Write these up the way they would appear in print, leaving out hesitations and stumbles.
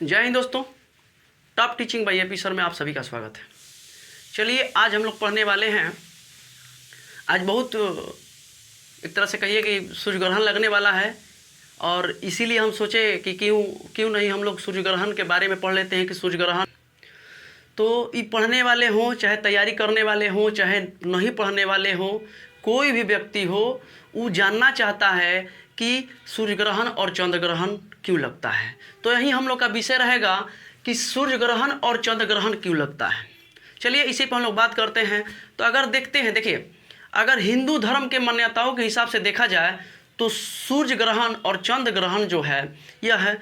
जय हिंद दोस्तों, top teaching by AP sir में आप सभी का स्वागत है। चलिए आज हम लोग पढ़ने वाले हैं। आज बहुत एक तरह से कहिए कि सूर्य ग्रहण लगने वाला है और इसीलिए हम सोचे कि क्यों नहीं हम लोग सूर्य ग्रहण के बारे में पढ़ लेते हैं कि सूर्य ग्रहण तो ये पढ़ने वाले हों, चाहे तैयारी करने वाले हों, चाहे नहीं पढ़ने वाले हों, कोई भी व्यक्ति हो, वो जानना चाहता है कि सूर्य ग्रहण और चंद्र ग्रहण क्यों लगता है। तो यही हम लोग का विषय रहेगा कि सूर्य ग्रहण और चंद्र ग्रहण क्यों लगता है। चलिए इसी पर हम लोग बात करते हैं। तो अगर देखते हैं, देखिए अगर हिंदू धर्म के मान्यताओं के हिसाब से देखा जाए तो सूर्य ग्रहण और चंद्र ग्रहण जो है यह है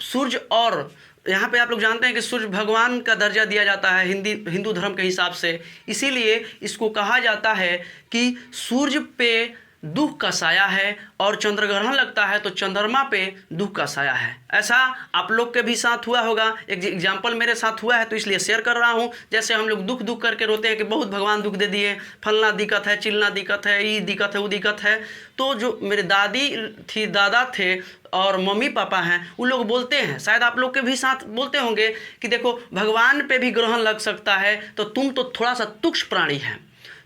सूर्य, और यहाँ पे आप लोग जानते हैं कि सूर्य भगवान का दर्जा दिया जाता है हिंदू धर्म के हिसाब से। इसीलिए इसको कहा जाता है कि सूर्य पे दुख का साया है और चंद्र ग्रहण लगता है तो चंद्रमा पे दुख का साया है। ऐसा आप लोग के भी साथ हुआ होगा। एक एग्जाम्पल मेरे साथ हुआ है तो इसलिए शेयर कर रहा हूँ। जैसे हम लोग दुख करके रोते हैं कि बहुत भगवान दुख दे दिए, फलना दिक्कत है, चिलना दिक्कत है, ये दिक्कत है, वो दिक्कत है। तो जो मेरे दादी थी, दादा थे और मम्मी पापा हैं, वो लोग बोलते हैं, शायद आप लोग के भी साथ बोलते होंगे कि देखो भगवान पे भी ग्रहण लग सकता है तो तुम तो थोड़ा सा तुच्छ प्राणी है।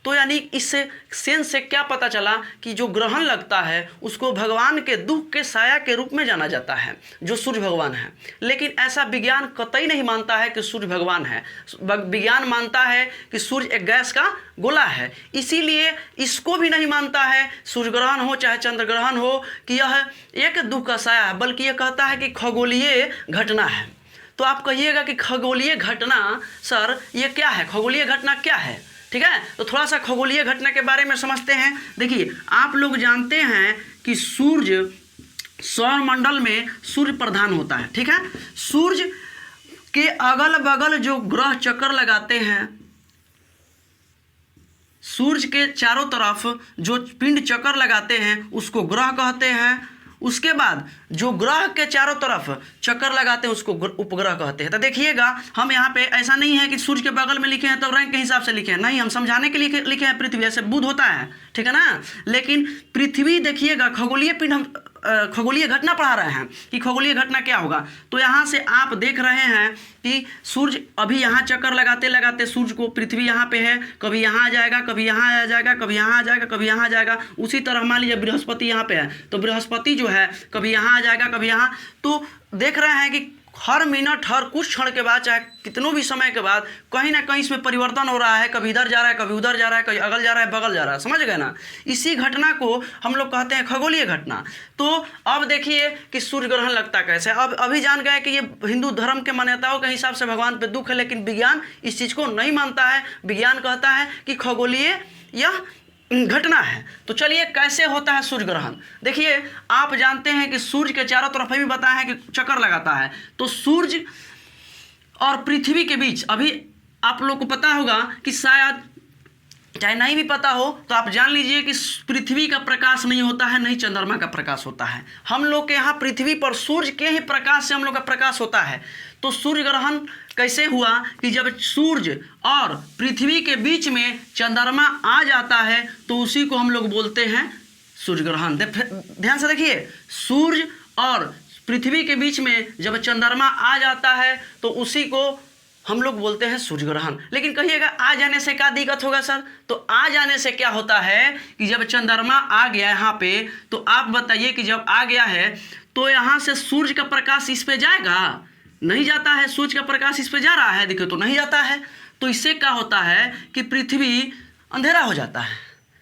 तो यानी इससे सेंस से क्या पता चला कि जो ग्रहण लगता है उसको भगवान के दुख के साया के रूप में जाना जाता है, जो सूर्य भगवान है। लेकिन ऐसा विज्ञान कतई नहीं मानता है कि सूर्य भगवान है। विज्ञान मानता है कि सूर्य एक गैस का गोला है। इसीलिए इसको भी नहीं मानता है, सूर्य ग्रहण हो चाहे चंद्र ग्रहण हो, कि यह एक दुख का साया है, बल्कि यह कहता है कि खगोलीय घटना है। तो आप कहिएगा कि खगोलीय घटना सर ये क्या है, खगोलीय घटना क्या है? ठीक है, तो थोड़ा सा खगोलीय घटना के बारे में समझते हैं। देखिए आप लोग जानते हैं कि सूर्य सौर मंडल में सूर्य प्रधान होता है। ठीक है, सूर्य के अगल बगल जो ग्रह चक्कर लगाते हैं, सूर्य के चारों तरफ जो पिंड चक्कर लगाते हैं उसको ग्रह कहते हैं। उसके बाद जो ग्रह के चारों तरफ चक्कर लगाते हैं उसको उपग्रह कहते हैं। तो देखिएगा हम यहाँ पे ऐसा नहीं है कि सूर्य के बगल में लिखे हैं तो रैंक के हिसाब से लिखे हैं, नहीं, हम समझाने के लिए लिखे हैं पृथ्वी, ऐसे बुध होता है, ठीक है ना। लेकिन पृथ्वी देखिएगा खगोलीय पिंड, हम खगोलीय घटना पढ़ा रहे हैं कि खगोलीय घटना क्या होगा। तो यहाँ से आप देख रहे हैं कि सूर्य अभी यहाँ चक्कर लगाते लगाते सूर्य को, पृथ्वी यहाँ पे है, कभी यहाँ आ जाएगा, कभी यहाँ आ जाएगा, कभी यहाँ आ जाएगा, कभी यहाँ आ जाएगा। उसी तरह मान लीजिए बृहस्पति यहाँ पे है तो बृहस्पति जो है कभी यहाँ आ जाएगा, कभी यहाँ। तो देख रहे हैं कि हर मिनट, हर कुछ क्षण के बाद, चाहे कितनों भी समय के बाद कहीं ना कहीं इसमें परिवर्तन हो रहा है। कभी इधर जा रहा है, कभी उधर जा रहा है, कभी अगल जा रहा है, बगल जा रहा है, समझ गए ना। इसी घटना को हम लोग कहते हैं खगोलीय घटना। तो अब देखिए कि सूर्य ग्रहण लगता कैसे। अब अभी जान गए कि ये हिंदू धर्म के मान्यताओं के हिसाब से भगवान पे दुख है, लेकिन विज्ञान इस चीज़ को नहीं मानता है। विज्ञान कहता है कि खगोलीय यह घटना है। तो चलिए कैसे होता है सूर्य ग्रहण। देखिए आप जानते हैं कि सूर्य के चारों तरफ भी बताया है कि चक्कर लगाता है। तो सूर्य और पृथ्वी के बीच, अभी आप लोग को पता होगा कि शायद, चाहे नहीं भी पता हो तो आप जान लीजिए कि पृथ्वी का प्रकाश नहीं होता है, नहीं चंद्रमा का प्रकाश होता है। हम लोग के यहाँ पृथ्वी पर सूर्य के ही प्रकाश से हम लोग का प्रकाश होता है। तो सूर्य ग्रहण कैसे हुआ कि जब सूर्य और पृथ्वी के बीच में चंद्रमा आ जाता है तो उसी को हम लोग बोलते हैं सूर्य ग्रहण। ध्यान से देखिए, सूर्य और पृथ्वी के बीच में जब चंद्रमा आ जाता है तो उसी को हम लोग बोलते हैं सूर्य ग्रहण। लेकिन कहिएगा आ जाने से क्या दिक्कत होगा सर? तो आ जाने से क्या होता है कि जब चंद्रमा आ गया यहाँ पे, तो आप बताइए कि जब आ गया है तो यहाँ से सूर्य का प्रकाश इस पे जाएगा? नहीं जाता है। सूर्य का प्रकाश इस पे जा रहा है, देखिए, तो नहीं जाता है। तो इससे क्या होता है कि पृथ्वी अंधेरा हो जाता है।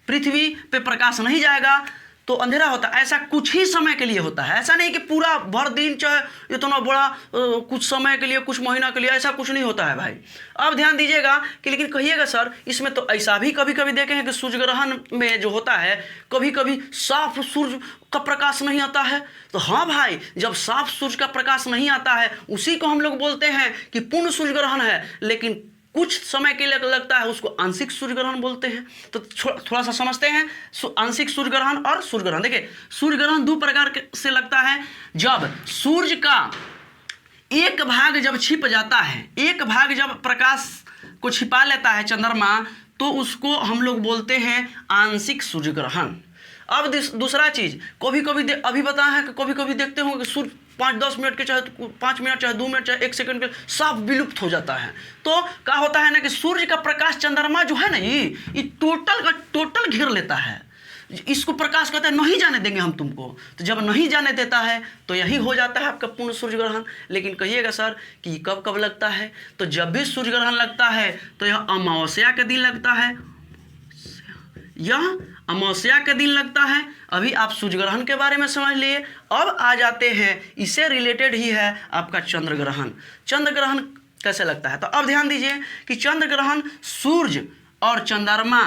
पृथ्वी पे प्रकाश नहीं जाएगा तो अंधेरा होता है। ऐसा कुछ ही समय के लिए होता है, ऐसा नहीं कि पूरा भर दिन, चाहे इतना बड़ा कुछ समय के लिए, कुछ महीना के लिए, ऐसा कुछ नहीं होता है भाई। अब ध्यान दीजिएगा कि लेकिन कहिएगा सर इसमें तो ऐसा भी कभी कभी देखे हैं कि सूर्य ग्रहण में जो होता है कभी कभी साफ सूर्य का प्रकाश नहीं आता है। तो हाँ भाई, जब साफ सूर्य का प्रकाश नहीं आता है उसी को हम लोग बोलते हैं कि पूर्ण सूर्य ग्रहण है। लेकिन कुछ समय के लिए लगता है उसको आंशिक सूर्य ग्रहण बोलते हैं। तो थोड़ा सा समझते हैं आंशिक सूर्य ग्रहण और सूर्य ग्रहण। देखिए सूर्य ग्रहण दो प्रकार से लगता है। जब सूर्य का एक भाग जब छिप जाता है, एक भाग जब प्रकाश को छिपा लेता है चंद्रमा, तो उसको हम लोग बोलते हैं आंशिक सूर्य ग्रहण। अब दूसरा चीज, कभी कभी अभी बताया है कि कभी कभी देखते होंगे कि सूर्य 5-10 मिनट के, चाहे 5 मिनट, चाहे 2 मिनट, चाहे 1 सेकंड के, सब विलुप्त हो जाता है। तो क्या होता है ना कि सूर्य का प्रकाश चंद्रमा जो है ना, ये टोटल का टोटल घेर लेता है। इसको प्रकाश कहते हैं नहीं जाने देंगे हम तुमको। तो जब नहीं जाने देता है तो यही हो जाता है आपका पूर्ण सूर्य ग्रहण। लेकिन कहिएगा सर कि कब कब लगता है, तो जब भी सूर्य ग्रहण लगता है तो यह अमावस्या के दिन लगता है, यह अमावस्या के दिन लगता है। अभी आप सूर्य ग्रहण के बारे में समझ लिए। अब आ जाते हैं, इससे रिलेटेड ही है आपका चंद्र ग्रहण। चंद्र ग्रहण कैसे लगता है, तो अब ध्यान दीजिए कि चंद्र ग्रहण सूर्य और चंद्रमा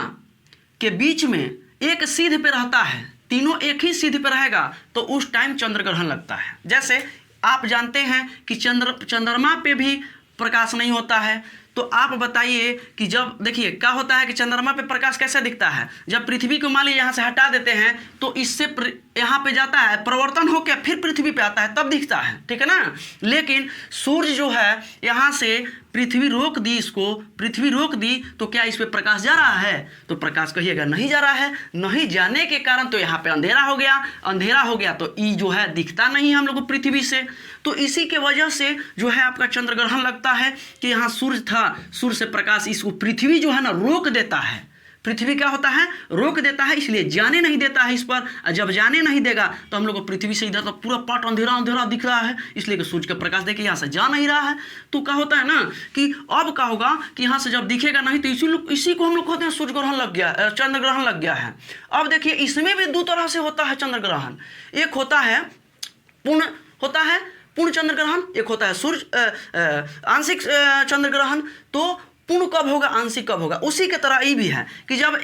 के बीच में एक सीध पे रहता है, तीनों एक ही सीध पे रहेगा तो उस टाइम चंद्र ग्रहण लगता है। जैसे आप जानते हैं कि चंद्रमा पे भी प्रकाश नहीं होता है। तो आप बताइए कि जब देखिए क्या होता है कि चंद्रमा पे प्रकाश कैसे दिखता है, जब पृथ्वी को मान लीजिए यहाँ से हटा देते हैं तो इससे यहाँ पे जाता है, परिवर्तन होकर फिर पृथ्वी पे आता है, तब दिखता है, ठीक है ना। लेकिन सूर्य जो है यहाँ से पृथ्वी रोक दी, इसको पृथ्वी रोक दी तो क्या इस पे प्रकाश जा रहा है, तो प्रकाश कहिएगा नहीं जा रहा है। नहीं जाने के कारण तो यहाँ पे अंधेरा हो गया, अंधेरा हो गया तो ई जो है दिखता नहीं हम लोग को पृथ्वी से। तो इसी के वजह से जो है आपका चंद्र ग्रहण लगता है कि यहाँ सूर्य था, सूर्य से प्रकाश इसको पृथ्वी जो है ना रोक देता है। पृथ्वी क्या होता है, रोक देता है, इसलिए जाने नहीं देता है इस पर। जब जाने नहीं देगा तो हम लोग को पृथ्वी से इधर तो पूरा पाट अंधेरा अंधेरा दिख रहा है, इसलिए कि सूर्य का प्रकाश देखिए यहाँ से जा नहीं रहा है। तो क्या होता है ना कि अब क्या होगा कि यहाँ से जब दिखेगा नहीं तो इसी को हम लोग कहते हैं सूर्य ग्रहण लग गया, चंद्र ग्रहण लग गया है। अब देखिए इसमें भी दो तरह से होता है चंद्र ग्रहण। एक होता है पूर्ण चंद्र ग्रहण, एक होता है सूर्य आंशिक चंद्र ग्रहण। तो पूर्ण कब होगा, आंशिक कब होगा, उसी के तरह ये भी है कि जब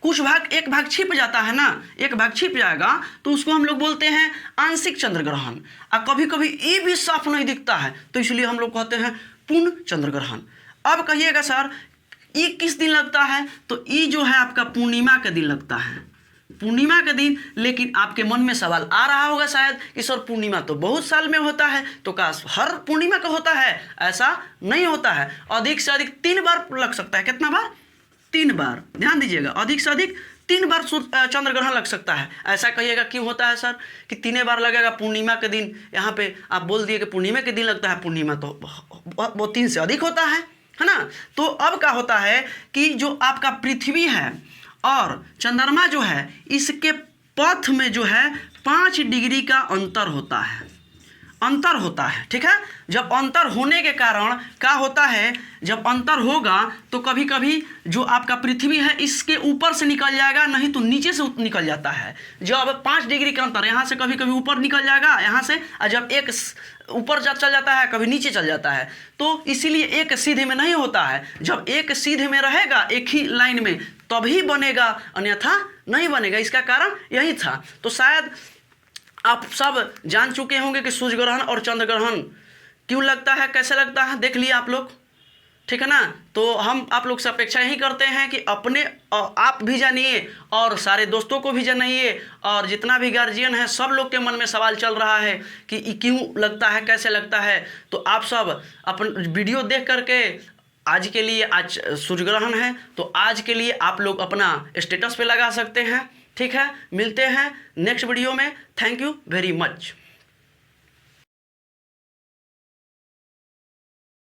कुछ भाग, एक भाग छिप जाता है ना, एक भाग छिप जाएगा तो उसको हम लोग बोलते हैं आंशिक चंद्र ग्रहण। और कभी कभी ये भी साफ नहीं दिखता है तो इसलिए हम लोग कहते हैं पूर्ण चंद्र ग्रहण। अब कहिएगा सर ये किस दिन लगता है, तो ये जो है आपका पूर्णिमा के दिन लगता है, पूर्णिमा के दिन। लेकिन आपके मन में सवाल आ रहा होगा शायद कि सर पूर्णिमा तो बहुत साल में होता है, तो काश हर पूर्णिमा का होता है, ऐसा नहीं होता है। अधिक से अधिक 3 बार लग सकता है। कितना बार, 3 बार। ध्यान दीजिएगा, अधिक से अधिक 3 बार चंद्र ग्रहण लग सकता है। ऐसा कहिएगा क्यों होता है सर कि 3 बार लगेगा पूर्णिमा के दिन, यहाँ पे आप बोल दिए कि पूर्णिमा के दिन लगता है, पूर्णिमा तो वो 3 से अधिक होता है ना। तो अब क्या होता है कि जो आपका पृथ्वी है और चंद्रमा जो है इसके पथ में जो है 5 डिग्री का अंतर होता है, अंतर होता है, ठीक है। जब अंतर होने के कारण क्या होता है, जब अंतर होगा तो कभी कभी जो आपका पृथ्वी है इसके ऊपर से निकल जाएगा, नहीं तो नीचे से निकल जाता है। जब 5 डिग्री का अंतर यहाँ से कभी कभी ऊपर निकल जाएगा यहाँ से, और जब एक ऊपर चल जाता है कभी नीचे चल जाता है। तो इसीलिए एक सीधे में नहीं होता है। जब एक सीधे में रहेगा एक ही लाइन में तभी बनेगा, अन्यथा नहीं बनेगा। इसका कारण यही था। तो शायद आप सब जान चुके होंगे कि सूर्य ग्रहण और चंद्र ग्रहण क्यों लगता है, कैसे लगता है, देख लिए आप लोग, ठीक है ना। तो हम आप लोग से अपेक्षा यही करते हैं कि अपने आप भी जानिए और सारे दोस्तों को भी जानिए, और जितना भी गार्जियन है सब लोग के मन में सवाल चल रहा है कि क्यों लगता है, कैसे लगता है। तो आप सब अपन वीडियो देख करके आज के लिए, आज सूर्य ग्रहण है तो आज के लिए आप लोग अपना स्टेटस पे लगा सकते हैं, ठीक है। मिलते हैं नेक्स्ट वीडियो में। Thank you very much.